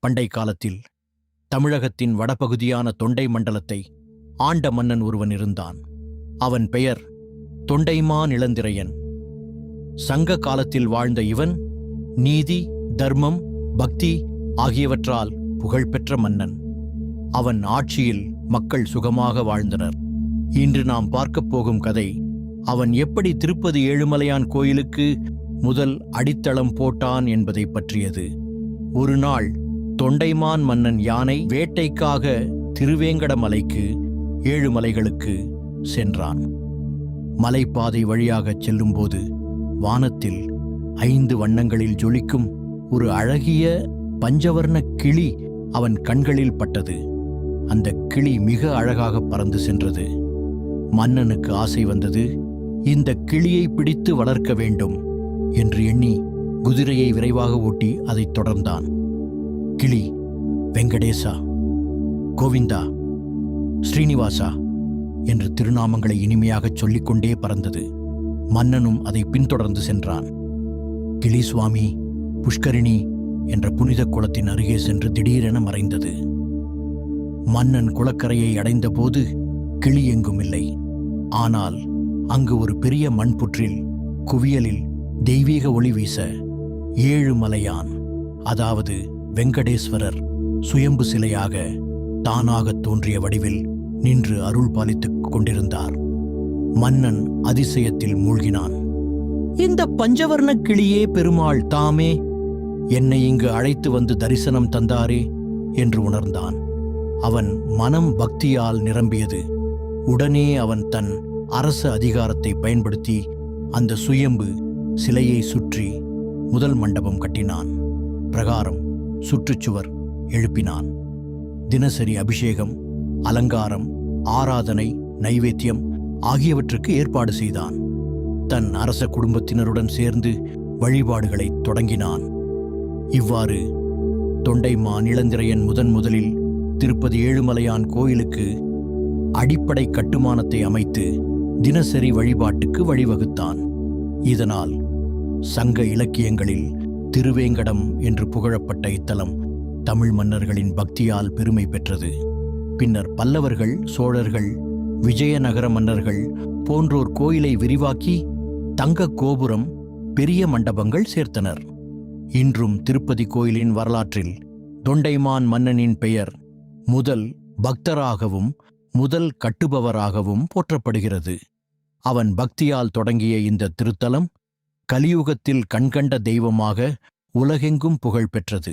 பண்டை காலத்தில் தமிழகத்தின் வடபகுதியான தொண்டை மண்டலத்தை ஆண்ட மன்னன் ஒருவன் இருந்தான். அவன் பெயர் தொண்டைமான் இளந்திரையன். சங்க காலத்தில் வாழ்ந்த இவன் நீதி, தர்மம், பக்தி ஆகியவற்றால் புகழ்பெற்ற மன்னன். அவன் ஆட்சியில் மக்கள் சுகமாக வாழ்ந்தனர். இன்று நாம் பார்க்கப் போகும் கதை அவன் எப்படி திருப்பதி ஏழுமலையான் கோயிலுக்கு முதல் அடித்தளம் போட்டான் என்பதை பற்றியது. ஒரு நாள் தொண்டைமான் மன்னன் யானை வேட்டைக்காக திருவேங்கடமலைக்கு ஏழுமலைகளுக்கு சென்றான். மலைப்பாதை வழியாகச் செல்லும்போது வானத்தில் 5 வண்ணங்களில் ஜொலிக்கும் ஒரு அழகிய பஞ்சவர்ண கிளி அவன் கண்களில் பட்டது. அந்த கிளி மிக அழகாக பறந்து சென்றது. மன்னனுக்கு ஆசை வந்தது. இந்த கிளியை பிடித்து வளர்க்க வேண்டும் என்று எண்ணி குதிரையை விரைவாக ஓட்டி அதைத் தொடர்ந்தான். கிளி வெங்கடேசா, கோவிந்தா, ஸ்ரீனிவாசா என்று திருநாமங்களை இனிமையாகச் சொல்லிக்கொண்டே பறந்தது. மன்னனும் அதை பின்தொடர்ந்து சென்றான். கிளி சுவாமி புஷ்கரிணி என்ற புனித குளத்தின் அருகே சென்று திடீரென மறைந்தது. மன்னன் குளக்கரையை அடைந்தபோது கிளி எங்கும் இல்லை. ஆனால் அங்கு ஒரு பெரிய மண்புற்றில் குவியலில் தெய்வீக ஒளி வீச ஏழுமலையான், அதாவது வெங்கடேஸ்வரர் சுயம்பு சிலையாக தானாகத் தோன்றிய வடிவில் நின்று அருள் பாலித்துக் கொண்டிருந்தார். மன்னன் அதிசயத்தில் மூழ்கினான். இந்த பஞ்சவர்ண கிளியே பெருமாள் தாமே என்னை இங்கு அழைத்து வந்து தரிசனம் தந்தாரே என்று உணர்ந்தான். அவன் மனம் பக்தியால் நிரம்பியது. உடனே அவன் தன் அரச அதிகாரத்தை பயன்படுத்தி அந்த சுயம்பு சிலையை சுற்றி முதல் மண்டபம் கட்டினான். பிரகாரம், சுற்றுச்சுவர் எழுப்பினான். தினசரி அபிஷேகம், அலங்காரம், ஆராதனை, நைவேத்தியம் ஆகியவற்றுக்கு ஏற்பாடு செய்தான். தன் அரச குடும்பத்தினருடன் சேர்ந்து வழிபாடுகளை தொடங்கினான். இவ்வாறு தொண்டைமான் இளந்திரையன் முதலில் திருப்பதி ஏழுமலையான் கோயிலுக்கு அடிப்படை கட்டுமானத்தை அமைத்து தினசரி வழிபாட்டுக்கு வழிவகுத்தான். இதனால் சங்க இலக்கியங்களில் திருவேங்கடம் என்று புகழப்பட்ட இத்தலம் தமிழ் மன்னர்களின் பக்தியால் பெருமை பெற்றது. பின்னர் பல்லவர்கள், சோழர்கள், விஜயநகர மன்னர்கள் போன்றோர் கோயிலை விரிவாக்கி தங்க கோபுரம், பெரிய மண்டபங்கள் சேர்த்தனர். இன்றும் திருப்பதி கோயிலின் வரலாற்றில் தொண்டைமான் மன்னனின் பெயர் முதல் பக்தராகவும் முதல் கட்டுபவராகவும் போற்றப்படுகிறது. அவன் பக்தியால் தொடங்கிய இந்த திருத்தலம் கலியுகத்தில் கண்கண்ட தெய்வமாக உலகெங்கும் புகழ் பெற்றது.